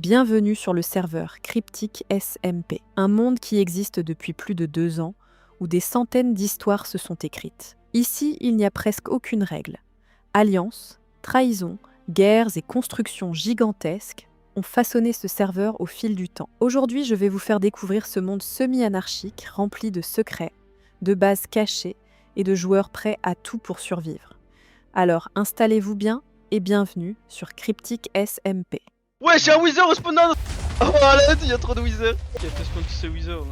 Bienvenue sur le serveur Cryptic SMP, un monde qui existe depuis plus de 2 ans, où des centaines d'histoires se sont écrites. Ici, il n'y a presque aucune règle. Alliances, trahisons, guerres et constructions gigantesques ont façonné ce serveur au fil du temps. Aujourd'hui, je vais vous faire découvrir ce monde semi-anarchique rempli de secrets, de bases cachées et de joueurs prêts à tout pour survivre. Alors installez-vous bien et bienvenue sur Cryptic SMP. Ouais, j'ai un Wither au spawn down. Oh arrête, il y a trop de Wither. Qui a fait spawn tous ces Wither là?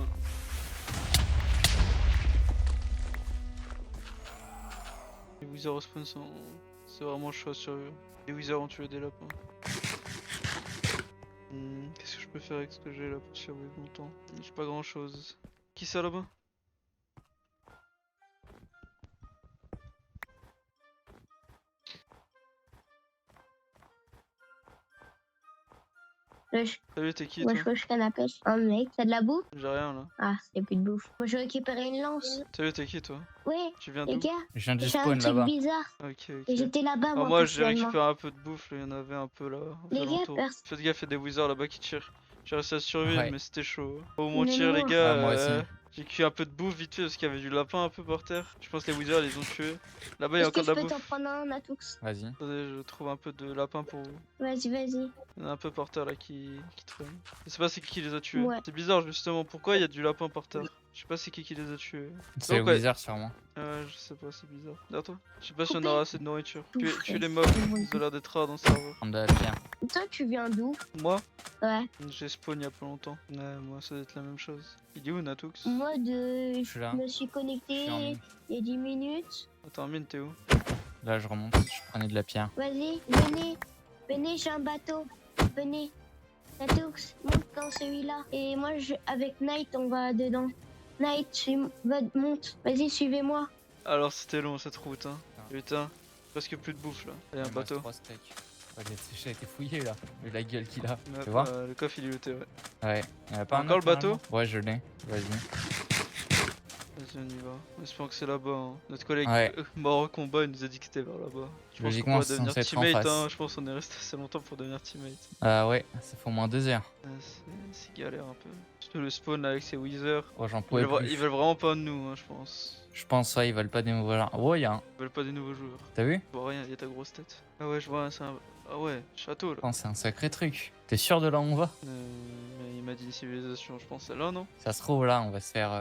Les Wither au spawn sont... c'est vraiment chaud à survivre. Les Wither ont tué des lapins. Qu'est-ce que je peux faire avec ce que j'ai là pour survivre longtemps? J'ai pas grand chose. Qui ça là-bas? Salut, t'es qui toi? Je canne à pêche. Un mec, t'as de la bouffe? J'ai rien là. Ah, y'a plus de bouffe. Moi, je récupérais une lance. Salut, t'es qui toi? Ouais, Tu viens les d'où? gars, Je viens du j'ai un spawn truc là-bas. bizarre. Ok, Et ok. j'étais là-bas, Alors moi, moi j'ai personnellement. récupéré un peu de bouffe, là, il y en avait un peu là. aux Les gars, alentours. Faites gaffe, il y a des Wizards là-bas qui tirent. J'ai réussi à survivre, Ouais. mais c'était chaud. Faut vous Mais mentir, les moi- gars. Ouais, moi aussi. J'ai cuit un peu de bouffe vite fait parce qu'il y avait du lapin un peu par terre. Je pense que les Wizards les ont tués. Là-bas, il y a Est-ce que encore de je la peux t'en bouffe. prendre un, Natux? Vas-y. Attendez, je trouve un peu de lapin pour vous. Vas-y, vas-y. Il y en a un peu par terre là qui traîne. Je sais pas c'est qui les a tués. Ouais. C'est bizarre justement, pourquoi il y a du lapin par terre? Je sais pas c'est qui les a tués. C'est le Donc, ouais. Wizard sûrement. Je sais pas, c'est bizarre. Derrière toi. Je sais pas si on Coupé. aura assez de nourriture. Tout Tue frais. les mobs, ils ont l'air d'être rares dans ce serveur. Prendre de la pierre. Toi, tu viens d'où? Moi, Ouais. j'ai spawn il y a pas longtemps. Ouais, moi ça doit être la même chose. Il est où Natux? Moi, Je suis là. je me suis connecté Je suis en mine. il y a 10 minutes. Attends, mine, t'es où? Là, je remonte. Je prenais de la pierre. Vas-y, venez. Venez, j'ai un bateau. Venez. Natux, monte dans celui-là. Et moi, avec Knight, on va dedans. Knight, monte. Vas-y, suivez-moi. Alors c'était long cette route hein. Putain, presque plus de bouffe là. Allez, un Il me reste bateau. 3 steaks. Ouais, j'ai été fouillé là. Vu la gueule qu'il a. Ouais, Tu vois? le coffre il est looté, ouais. Ouais. Il y en a pas un Encore autre, le bateau? normalement Ouais, je l'ai. Vas-y. Vas-y, on y va. Espérons que c'est là-bas. Hein. Notre collègue Ouais. mort au combat il nous a dit que c'était vers là-bas. Je pense qu'on Logiquement, va c'est devenir censé être en teammate face. hein. Je pense qu'on est resté assez longtemps pour devenir teammate. Ah ouais, ça fait au moins 2 heures. C'est galère un peu. Surtout le spawn là, avec ses Wizards. Oh, j'en Ils pouvais veulent, plus. ils veulent vraiment pas de nous hein, je pense. Je pense, ouais, ils veulent pas des nouveaux joueurs. Oh, il y a un. Ils veulent pas des nouveaux joueurs. T'as vu? Je vois rien, il y a ta grosse tête. Ah ouais, je vois, c'est un... Ah ouais, château là. Oh, c'est un sacré truc. T'es sûr de là où on va? Mais il m'a dit civilisation, je pense c'est là non? Ça se trouve là, on va se faire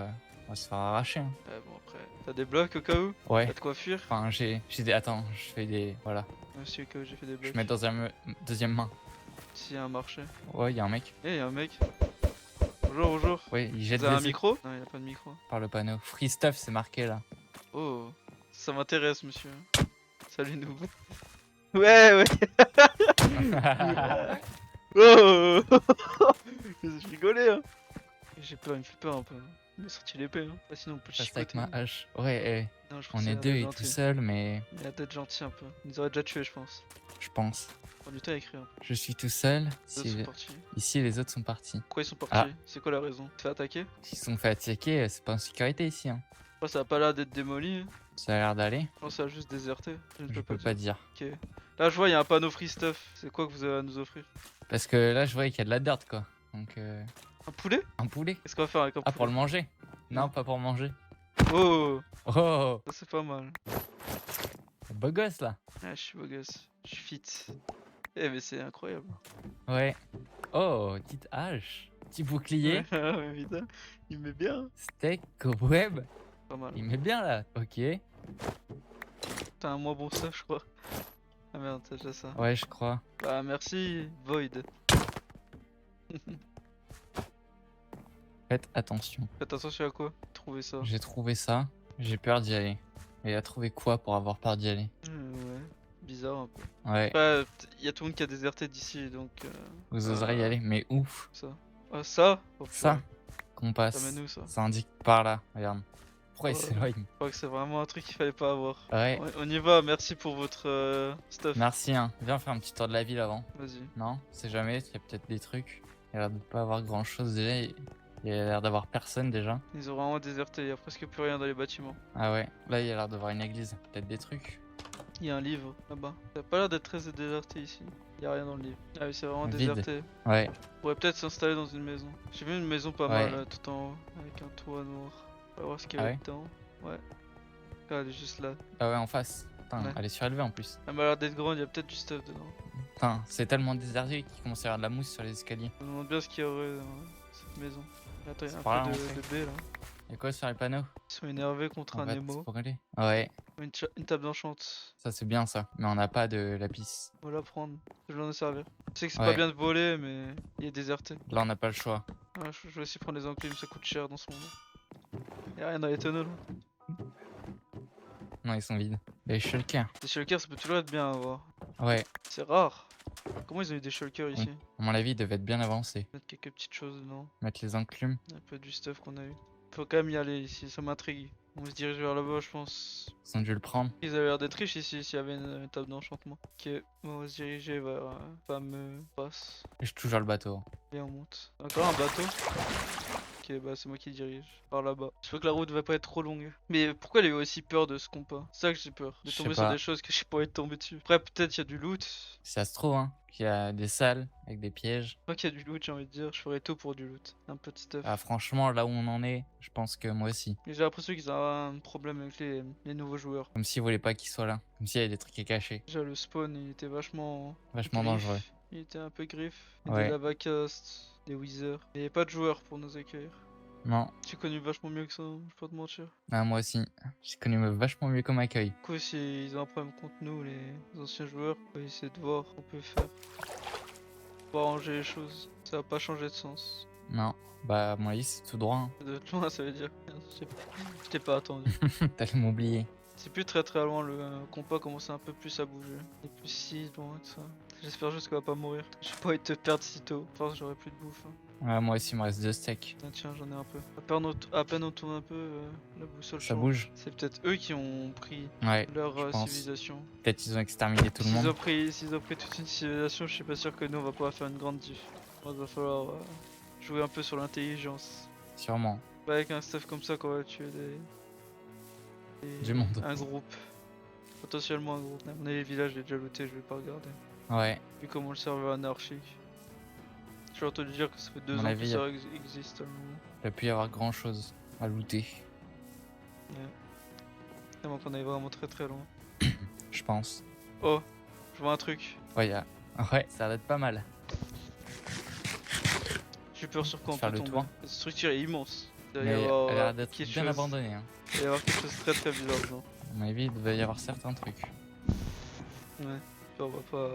arracher. Hein. Ouais bon après, t'as des blocs au cas où? Ouais. T'as de quoi fuir? Enfin, j'ai des. Attends, je fais des. Voilà. Aussi au cas où j'ai fait des Je blocs. mets dans une deuxième main. S'il y a un marché. Ouais, il y a un mec. Eh, y a un mec. Bonjour, bonjour. Ouais, il jette Vous avez un des micro? Non, il a pas de micro. par le panneau. Free stuff, c'est marqué là. Oh, ça m'intéresse monsieur. Salut nous. Ouais, ouais. Oh. Je rigolais hein. J'ai peur, il me fait peur un peu. Il m'a sorti l'épée hein. Ah, sinon on peut Je reste avec chicoter. ma hache. Ouais, Non, je on pense est qu'il a deux l'air et gentil. tout seul, mais Il a peut-être gentil un peu. Il nous aurait déjà tué je pense. je pense. On du temps à écrire. Je suis tout seul. Les autres sont partis. Ici, les autres sont partis. Pourquoi ils sont partis? Ah. C'est quoi la raison? Tu te fais attaquer? S'ils se sont fait attaquer, c'est pas en sécurité ici. Hein. Oh, ça a pas l'air d'être démoli. Hein. Ça a l'air d'aller. Je pense que ça a juste déserté. Je ne Je peux peux pas dire. Ok. Là je vois il y a un panneau free stuff. C'est quoi que vous avez à nous offrir? Parce que là, je voyais qu'il y a de la dirt quoi. Donc, Un poulet? un poulet. Qu'est-ce qu'on va faire avec un Ah, pour poulet? le manger? Non, pas pour manger. Oh, Oh, ça c'est pas mal. beau gosse là. Ah, je suis beau gosse. Je suis fit. Eh mais c'est incroyable. Ouais. Oh, petite hache. Petit bouclier. Ah ouais, putain, il met bien. Steak, cobweb. Pas mal. Il met bien là. Ok. T'as un moins bon ça je crois. Ah merde, t'as déjà ça. Ouais, je crois. Bah merci, Void. Faites attention. Faites attention à quoi? Trouvez ça. J'ai trouvé ça. J'ai peur d'y aller. Et à trouver quoi pour avoir peur d'y aller? Ouais. Bizarre un peu. Ouais. Bah, il y a tout le monde qui a déserté d'ici donc. Vous oserez y aller, mais ouf. Ça. Ah ça? Oh, Ça purée. qu'on Ça passe. mène où ça? Ça indique par là. Regarde. Pourquoi il Ouais. s'éloigne? Je crois que c'est vraiment un truc qu'il fallait pas avoir. Ouais. On y va, merci pour votre stuff. Merci hein. Viens faire un petit tour de la ville avant. Vas-y. Non, c'est jamais. Il y a peut-être des trucs. Il y a l'air de pas avoir grand chose déjà. Il y a l'air d'avoir personne déjà. Ils ont vraiment déserté, il y a presque plus rien dans les bâtiments. Ah ouais. Là, il y a l'air d'avoir une église. Peut-être des trucs. Il y a un livre là-bas. Ça a pas l'air d'être très déserté ici. Y'a rien dans le livre. Ah oui, c'est vraiment Vide. déserté. Ouais. On pourrait peut-être s'installer dans une maison. J'ai vu une maison pas Ouais. mal là, tout en haut, avec un toit noir. On va voir ce qu'il y Ah a ouais dedans. Ouais. Ah, elle est juste là. Ah ouais, en face. Putain, Ouais. elle est surélevée en plus. Elle m'a l'air d'être grande, il y a peut-être du stuff dedans. Putain, c'est tellement déserté qu'il commence à y avoir de la mousse sur les escaliers. Je me demande bien ce qu'il y aurait dans cette maison. Attends, il y a C'est par un là, peu en de, fait. de baies là. Y'a quoi sur les panneaux? Ils sont énervés contre En un fait, émo. pour aller. Ouais, Une table d'enchante. ça c'est bien ça. Mais on n'a pas de lapis. On va la prendre. Je vais en servir. Je sais que c'est pas Ouais. bien de voler, mais il est déserté. Là, on n'a pas le choix. Ouais, je vais aussi prendre les enclumes, ça coûte cher dans ce monde. Y'a rien dans les tonneaux là. Non, ils sont vides. Les shulkers. Des shulkers, ça peut toujours être bien à avoir. Ouais, C'est rare. Comment ils ont eu des shulkers ici? à mon avis, ils devaient être bien avancés. Mettre quelques petites choses dedans. Mettre les enclumes. Un peu du stuff qu'on a eu. Faut quand même y aller ici, ça m'intrigue. On se dirige vers là-bas, je pense. Ils ont dû le prendre. Ils avaient l'air d'être riches ici s'il y avait une table d'enchantement. Ok, bon, on va se diriger vers fameux passe. Je touche le bateau. Et on monte. Encore un bateau. Ok, bah c'est moi qui dirige. Par là-bas. J'espère que la route va pas être trop longue. Mais pourquoi elle a eu aussi peur de ce compas? C'est ça que j'ai peur. De Je sais tomber sur pas. des choses que j'ai pas envie de tomber dessus. Après, peut-être il y a du loot. Si ça se trouve, hein. Qu'il y a des salles avec des pièges. Pas qu'il y a du loot, j'ai envie de dire. Je ferais tout pour du loot. Un peu de stuff. Ah, franchement, là où on en est, je pense que moi aussi. Mais j'ai l'impression qu'ils ont un problème avec les nouveaux joueurs. Comme s'ils voulaient pas qu'ils soient là. Comme s'il y avait des trucs à cacher. Déjà, le spawn, il était vachement. Vachement griffe. dangereux. Il était un peu griffe. Il y Ouais. Des lavacast, des wizards. Il n'y avait pas de joueurs pour nous accueillir. Non. J'ai connu vachement mieux que ça, hein, je vais pas te mentir. Ah, moi aussi. J'ai connu vachement mieux comme accueil. Du coup, s'ils ont un problème contre nous, les anciens joueurs, on va essayer de voir ce qu'on peut faire. Pour arranger les choses. Ça va pas changer de sens. Non. Bah, à mon avis, c'est tout droit. Hein. De loin, ça veut dire. Je t'ai pas attendu. T'allais m'oublier. C'est plus très très loin, le compas commence un peu plus à bouger. Il est plus si loin que ça. J'espère juste qu'on va pas mourir. J'ai pas envie de te perdre si tôt. Force, j'aurai plus de bouffe. Hein. Ouais, moi aussi, il me reste 2 steaks. Ah, tiens, j'en ai un peu. À peine on tourne un peu, la boussole Ça change. bouge. C'est peut-être eux qui ont pris Ouais, leur je pense. civilisation. Peut-être ils ont exterminé tout le monde. S'ils ont pris toute une civilisation, je suis pas sûr que nous on va pouvoir faire une grande diff. Il va falloir jouer un peu sur l'intelligence. Sûrement. Pas avec un stuff comme ça qu'on va tuer Du monde. un groupe. Potentiellement un groupe. On a les villages, j'ai déjà looté, je vais pas regarder. Ouais. Vu comment le serveur est anarchique. J'ai entendu dire que ça fait 2 mon ans que avis, ça existe à le moment. Il a pu y avoir grand chose à looter. Avant qu'on aille vraiment très très loin. Je pense. Oh, je vois un truc. Ouais, ouais, ça va être pas mal. J'ai peur sur quoi on Faire peut le tomber. tour. Cette structure est immense. Il doit y Mais avoir, elle a l'air d'être quelque bien chose- abandonnée. Hein. Il doit y avoir quelque chose de très très bizarre dedans. À mon avis, il devait y avoir certains trucs. Ouais. On va pas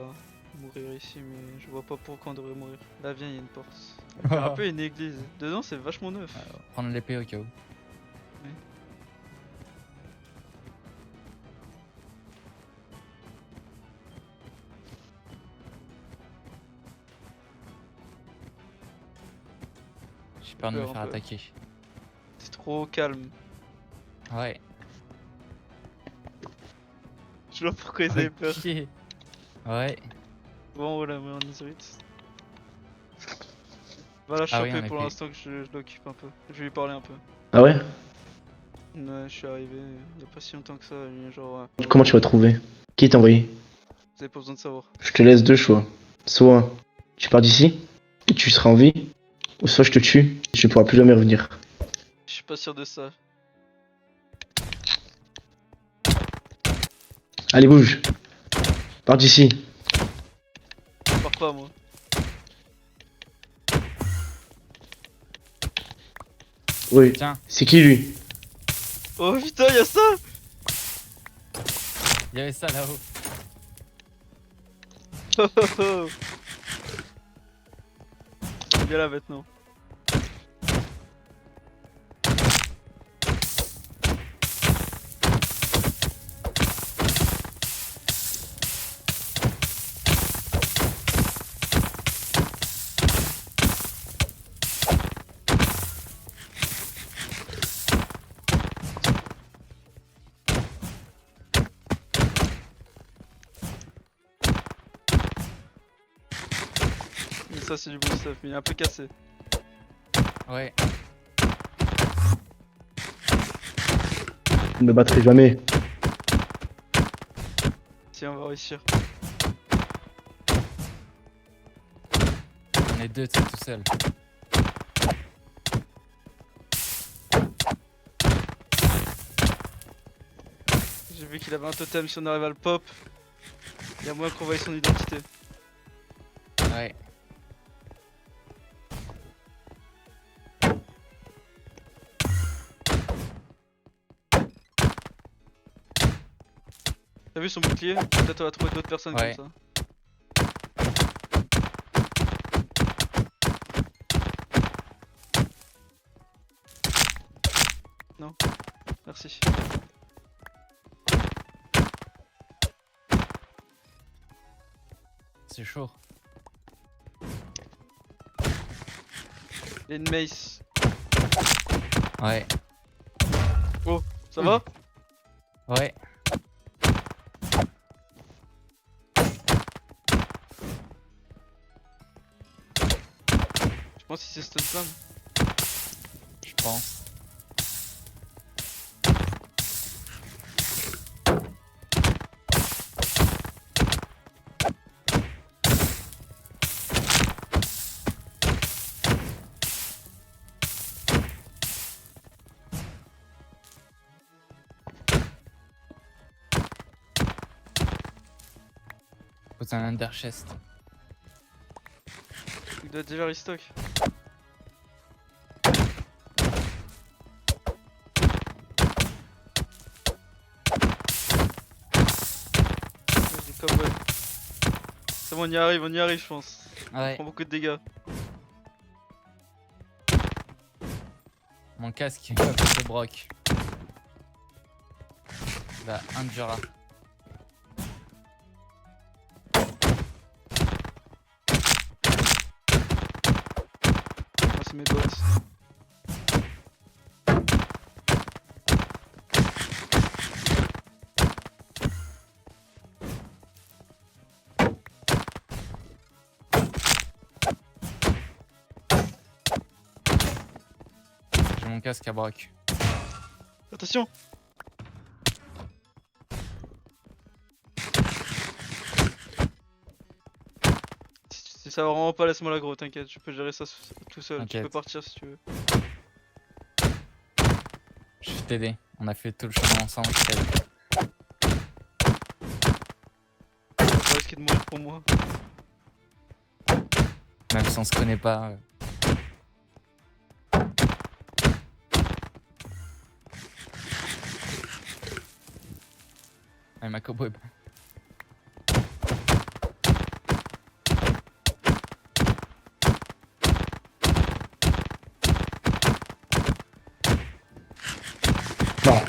mourir ici, mais je vois pas pourquoi on devrait mourir. Là, viens, il y a une porte. Il y a un peu une église. Dedans, c'est vachement neuf. Prendre l'épée au cas où. J'ai peur de me peur un faire peu. attaquer. C'est trop calme. Ouais. Je sais pas pourquoi ils avaient peur. Ok. Ouais. Bon, voilà, mais en Isrit. Va la Ah oui, choper en pour effet. l'instant que je l'occupe un peu. Je vais lui parler un peu. Ah ouais? Ouais, je suis arrivé il y a pas si longtemps que ça. Il y a genre, Comment tu vas trouver? Qui t'a envoyé? vous avez pas besoin de savoir. Je te laisse deux choix. Soit tu pars d'ici et tu seras en vie, ou soit je te tue et tu ne pourras plus jamais revenir. Je suis pas sûr de ça. Allez, bouge. Pars d'ici. Je pars pas, moi. Oui. Tiens. C'est qui lui? Oh putain, y'a ça! Il y avait ça là-haut. Oh oh oh. Viens là maintenant. Mais ça c'est du bon stuff, mais il est un peu cassé. Ouais. Je ne me battrai jamais. Si on va réussir. 2, t'es tout seul. J'ai vu qu'il avait un totem, si on arrive à le pop, il y a moyen qu'on voie son identité. Ouais. T'as vu son bouclier? Peut-être on va trouver d'autres personnes Ouais. comme ça. Non, merci. C'est chaud. Il y a une mace. Ouais. Ça va? Ouais. Je pense que c'est stun slam. Je pense. Faut un under chest. Il doit déjà restock. Des cobwebs. C'est bon, on y arrive je pense. On Ouais. prend beaucoup de dégâts. Mon casque est à côté de Brock. Bah, un Jura. Ah, c'est mes bots. J'ai mon casque à Brock. Attention! Si ça va vraiment pas, laisse-moi la gros, t'inquiète, je peux gérer ça tout seul. Tu T'inquiète. peux partir si tu veux. Je vais t'aider. On a fait tout le chemin ensemble, je t'aide. Tu vas pas risquer de mourir pour moi. Même si on se connaît pas. Ouais, ma cobweb. Non.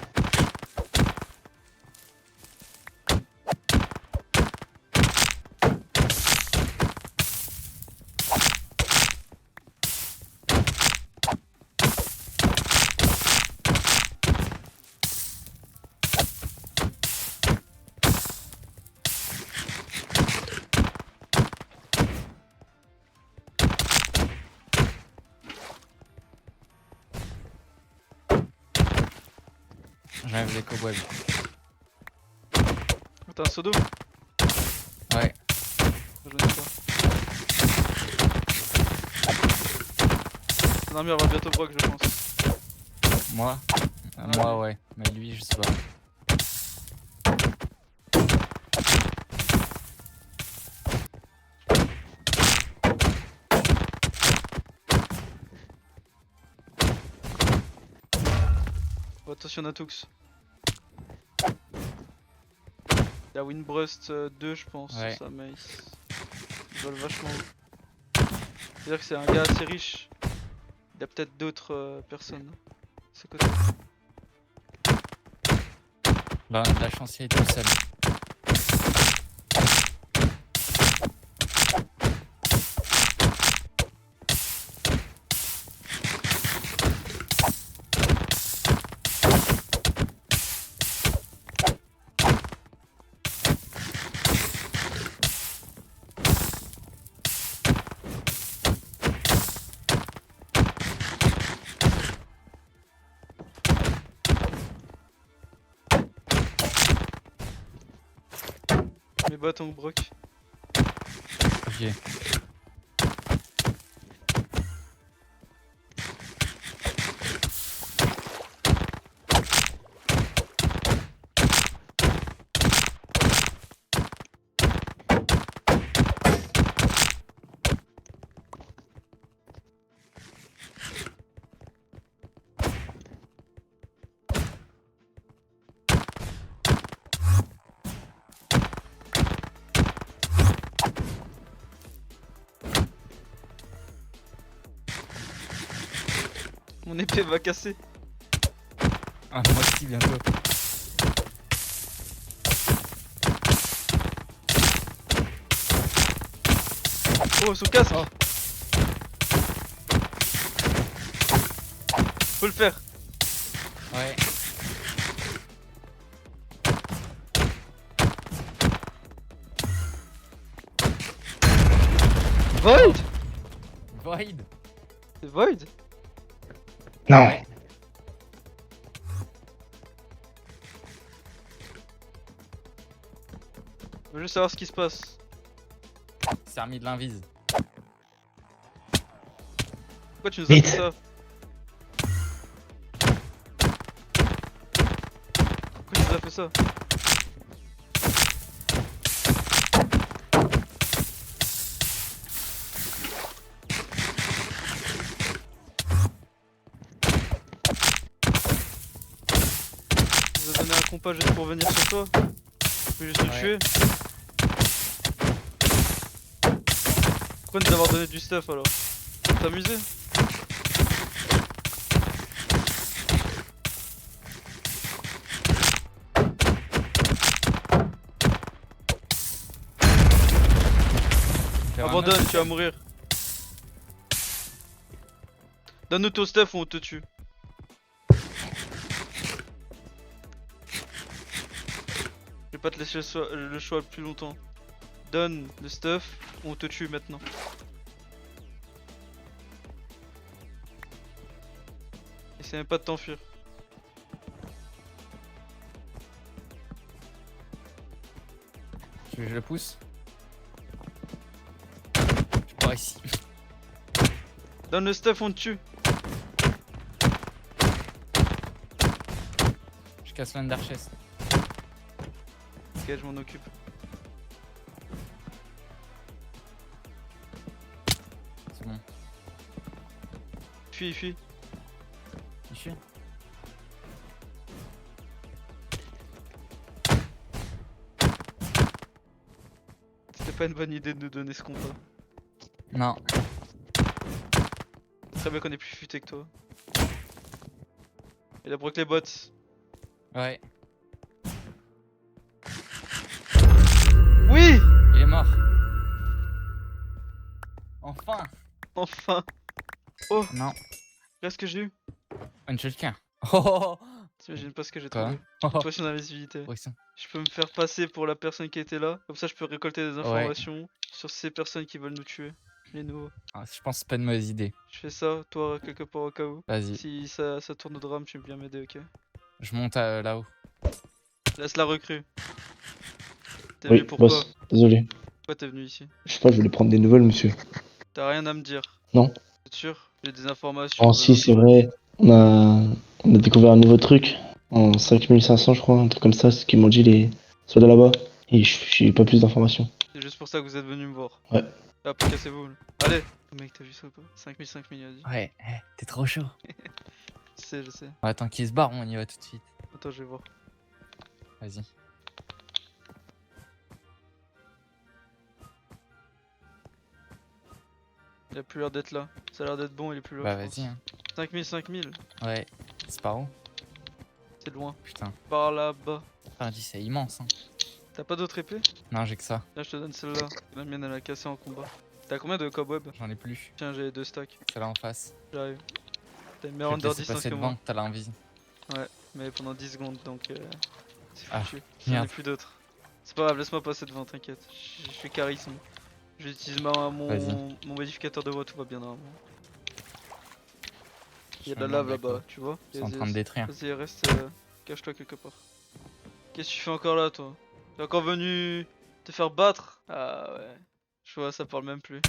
J'enlève les cobwebs. T'as un pseudo? Ouais. J'en ai pas. Ton armure va bientôt broc, je pense. Moi Moi, ouais. Mais lui, je sais pas. Oh, attention Natux. Il y a Windbrust 2 je pense, Ouais. sur sa mace. Ils volent vachement haut. C'est-à-dire que c'est un gars assez riche. Il y a peut-être d'autres personnes. C'est côté. Là, on a de la chance, il est tout seul. Mes bots en broc. Ok. Mon épée va casser. Ah, moi aussi, bientôt. Oh, son casque. Oh. Faut le faire. Ouais. Void. Void. C'est Void. Non. Ouais. Je veux juste savoir ce qui se passe. C'est remis de l'invise. Pourquoi tu nous as Vite. fait ça? Pourquoi tu nous as fait ça? Tu nous as donné un compas juste pour venir sur toi? Tu peux juste le Ouais. tuer? Pourquoi nous avoir donné du stuff alors? Pour t'amuser? Faire un Abandonne, autre. tu vas mourir. Donne-nous ton stuff ou on te tue. Je vais pas te laisser le choix plus longtemps. Donne le stuff ou on te tue maintenant. Essaye même pas de t'enfuir. Tu veux que je le pousse? Je pars ici. Donne le stuff, on te tue. Je casse l'Underchest. Ok, je m'en occupe. C'est bon. Fuis, fuis. Il fuit. C'était pas une bonne idée de nous donner ce combat. Non. Très bien qu'on est plus futé que toi. Il a broqué les bots. Ouais. Oui! Il est mort. Enfin. Enfin! Oh! Non. Regarde ce que j'ai eu. Un shotgun. Oh. T'imagines pas ce que j'ai Quoi? trouvé. Oh. Potion d'invisibilité. Ouais, ça. Je peux me faire passer pour la personne qui était là. Comme ça, je peux récolter des informations sur ces personnes qui veulent nous tuer. Les nouveaux. Ah, je pense que c'est pas une mauvaise idée. Je fais ça, toi, quelque part au cas où. Vas-y. Si ça tourne au drame, tu veux bien m'aider, ok? Je monte là-haut. Laisse la recrue. T'es Oui, venu pourquoi? boss. Désolé. Pourquoi t'es venu ici? Je sais pas, je voulais prendre des nouvelles, monsieur. T'as rien à me dire? Non. C'est sûr? J'ai des informations. Oh, si, c'est vrai. On a découvert un nouveau truc. En 5500, je crois. Un truc comme ça. C'est ce qu'ils m'ont dit, les soldats là-bas. Et j'ai pas plus d'informations. C'est juste pour ça que vous êtes venu me voir. Ouais. Après, cassez-vous. Allez! Mec, t'as vu ça ou pas? 5000, il a dit. Ouais, t'es trop chaud. Je sais. Ouais, attends qu'il se barre, on y va tout de suite. Attends, je vais voir. Vas-y. Il a plus l'air d'être là. Ça a l'air d'être bon, il est plus là. Bah je pense. vas-y. Hein. 5000. Ouais. C'est par où? C'est loin. Putain. Par là-bas. Paradis, c'est immense. Hein. T'as pas d'autre épée? Non, j'ai que ça. Là, je te donne celle-là. La mienne, elle a cassé en combat. T'as combien de cobweb? J'en ai plus. Tiens, j'ai 2 stacks. C'est là en face. J'arrive. T'as une Je meilleure vais te under laisser distance passer que devant, moi. t'as l'invise. Mais pendant 10 secondes, donc c'est Ah, foutu. J'en ai merde. plus d'autres. C'est pas grave, laisse-moi passer devant, t'inquiète. Je fais charisme. J'utilise mon Vas-y. modificateur de voix, tout va bien normalement. Il y a de Je la me lave demande là-bas, quoi. tu vois? Ils sont en train de détruire. Vas-y, reste, cache-toi quelque part. Qu'est-ce que tu fais encore là, toi? T'es encore venu te faire battre? Ah ouais. Je vois, ça parle même plus.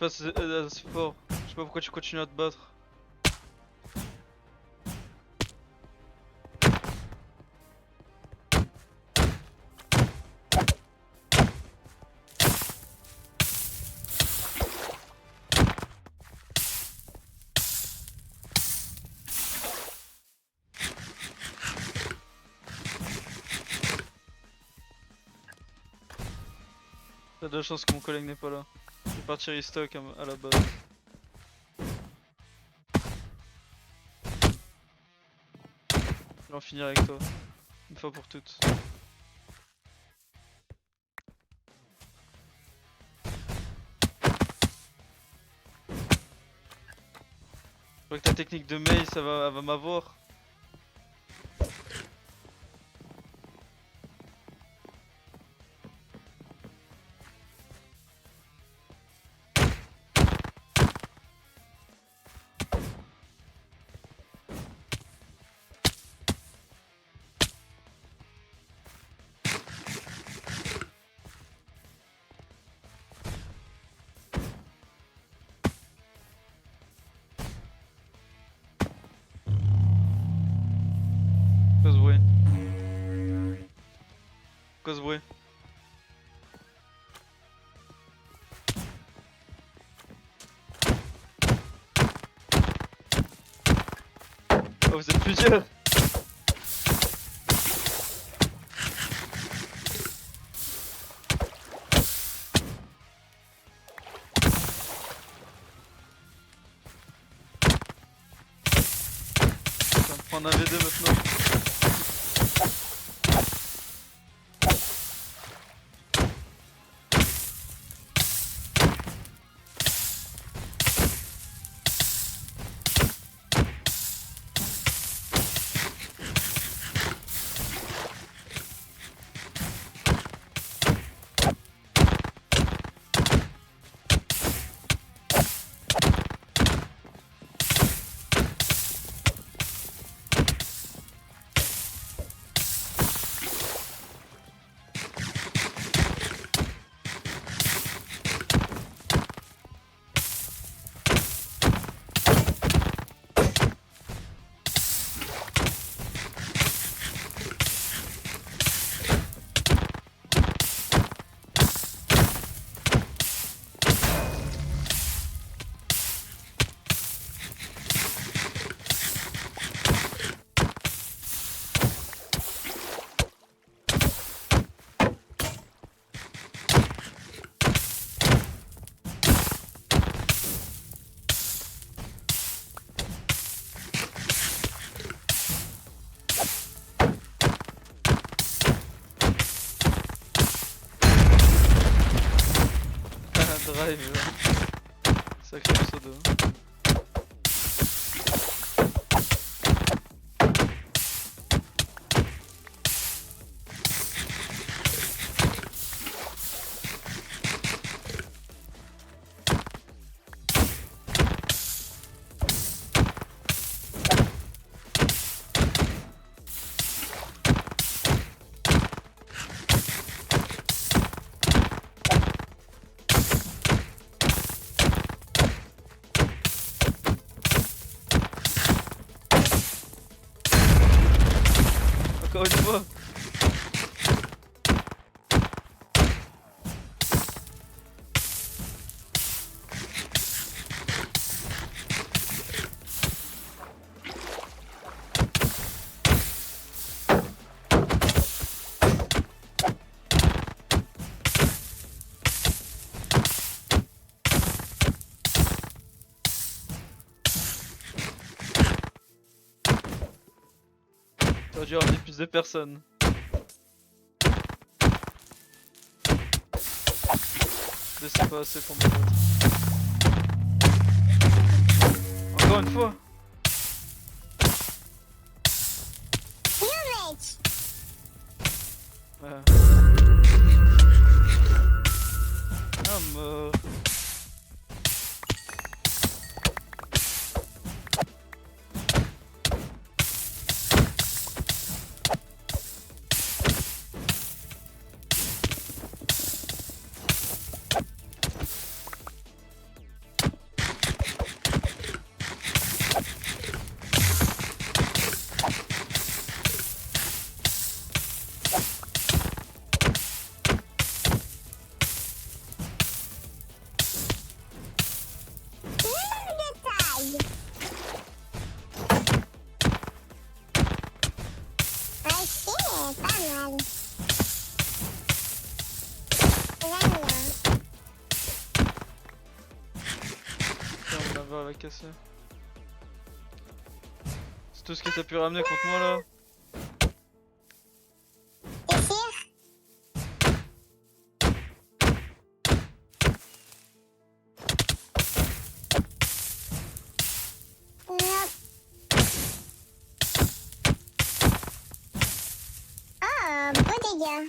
pas assez fort. Je sais pas pourquoi tu continues à te battre. T'as de la chance que mon collègue n'est pas là. Je vais partir restock à la base. Je vais en finir avec toi. Une fois pour toutes. Je crois que ta technique de mail, elle va m'avoir. Quoi ce bruit? Quoi ce bruit? Oh, vous êtes plusieurs! Ça va me prendre un V2 maintenant. Drive, sacré pseudo. Encore une fois. T'aurais dû ramener plus de personnes. Je sais pas assez pour me battre. Encore une fois. Ouais. Ah mort. revolver à la casser. C'est tout ce que t'as pu ramener contre moi là. T'es sûr? Non. Ah, beau dégât.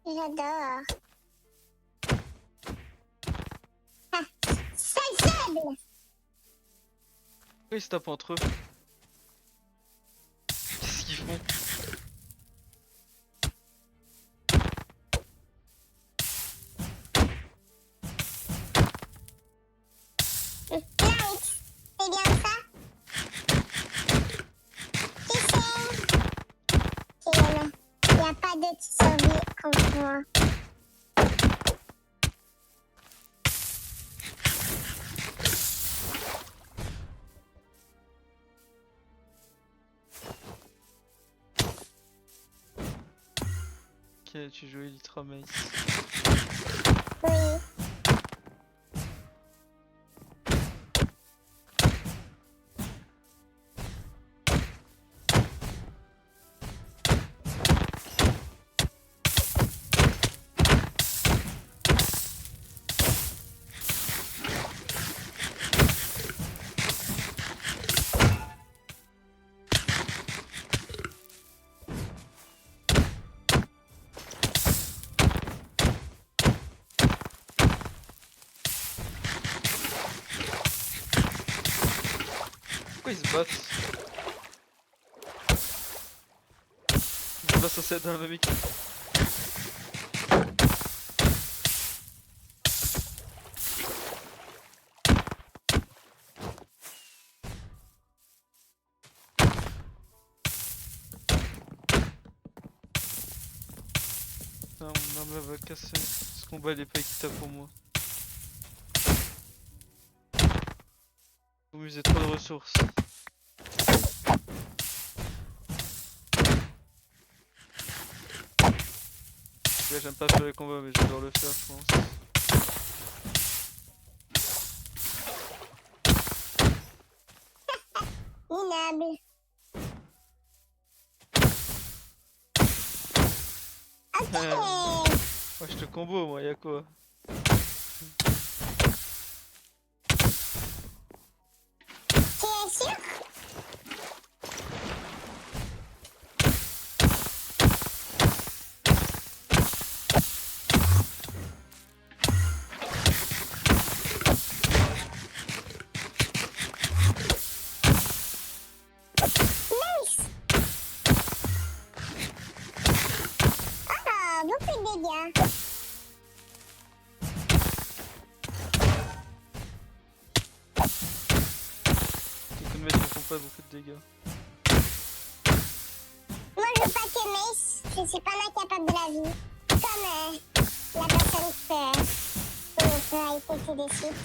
J'adore. Ah, c'est faible. Pourquoi ils se tapent entre eux? Qu'est-ce qu'ils font? Night, c'est bien ça? Qui c'est? Kill. Y a pas de survie contre moi. Ok, tu joues Elytra Mace. Oui. Pourquoi ils se battent? Ils sont pas censés être dans la même équipe. Putain, mon arme va casser. Ce combat il est pas équitable pour moi. Vous musez trop de ressources. Là, j'aime pas faire les combats, mais je vais devoir le faire, je pense. Minable. Ok. Moi je te combo, moi, y'a quoi? Tu es sûr? Nice. Ah, beaucoup de dégâts. Les coups de maître ne font pas beaucoup de dégâts. Moi, je veux pas que Mace. Je suis pas incapable de la vie. Comme la personne que a été tout de suite.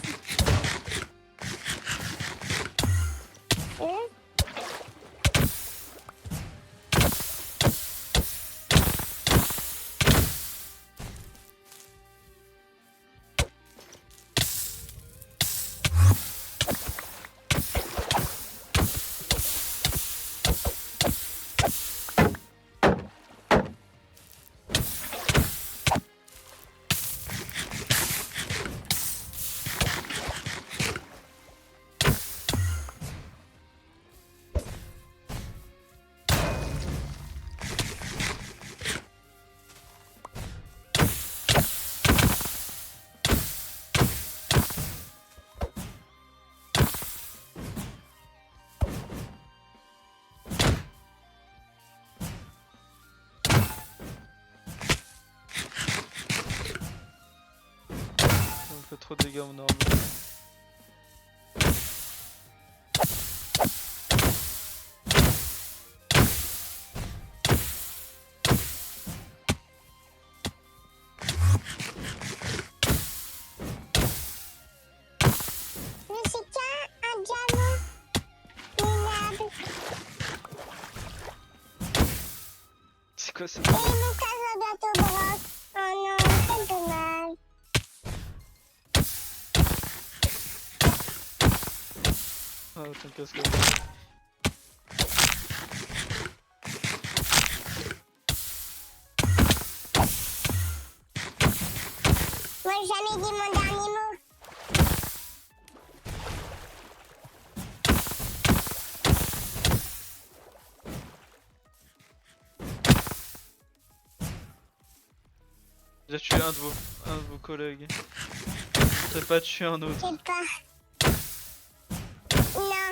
Ça me fait trop de dégâts, mon arme. Je suis qu'un diamant. Minable. C'est quoi c'est Et mon casque va bientôt brosse. Oh non, c'est dommage. Ah, ton casque. Moi, j'ai jamais dit mon dernier mot. J'ai tué un de vos collègues. T'as pas tué un Je autre. sais pas. Non.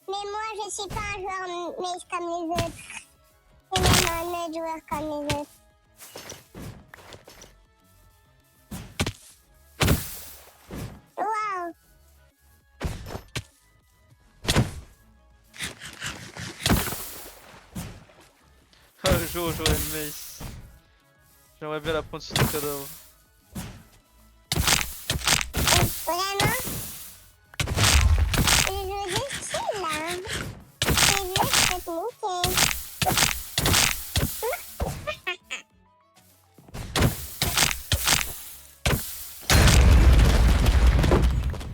Mais moi, je suis pas un joueur mais comme les autres. C'est même un autre joueur comme les autres. Waouh. Ah, le jour où j'aurai une mace. J'aimerais bien la prendre sur le cadavre. Vraiment? Je joue dessus là. Et je vais te niquer.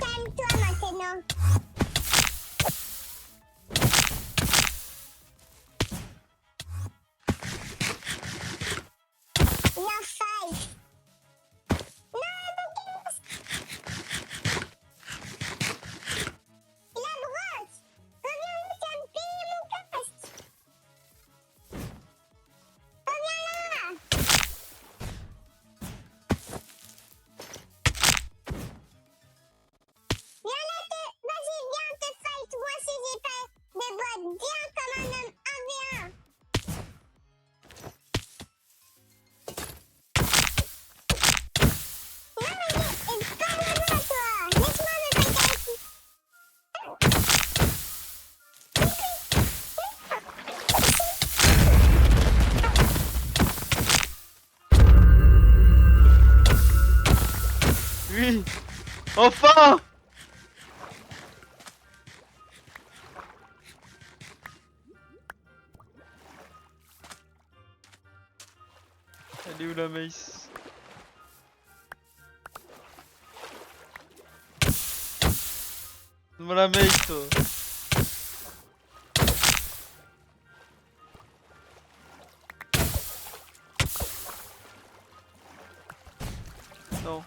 Calme-toi maintenant. Your fight. La brosse! Reviens nous tiens de payer mon casque! Reviens là! Viens là vas-y, viens te fight! Moi si j'ai pas de boîte, viens comme un homme 1v1! Non mais parle-moi toi! Laisse-moi me fighter ici! Oui! Enfin! Elle est où la mace? Donne-moi la mace toi! Non.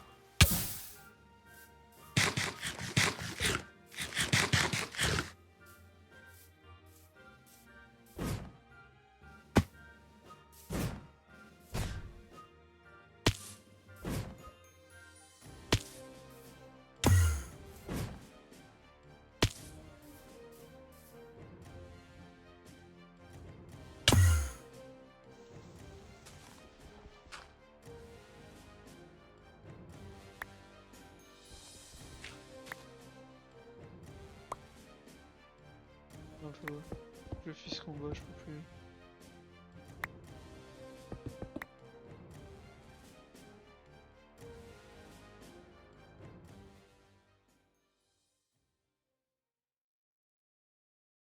Non, je fais ce combat, je peux plus.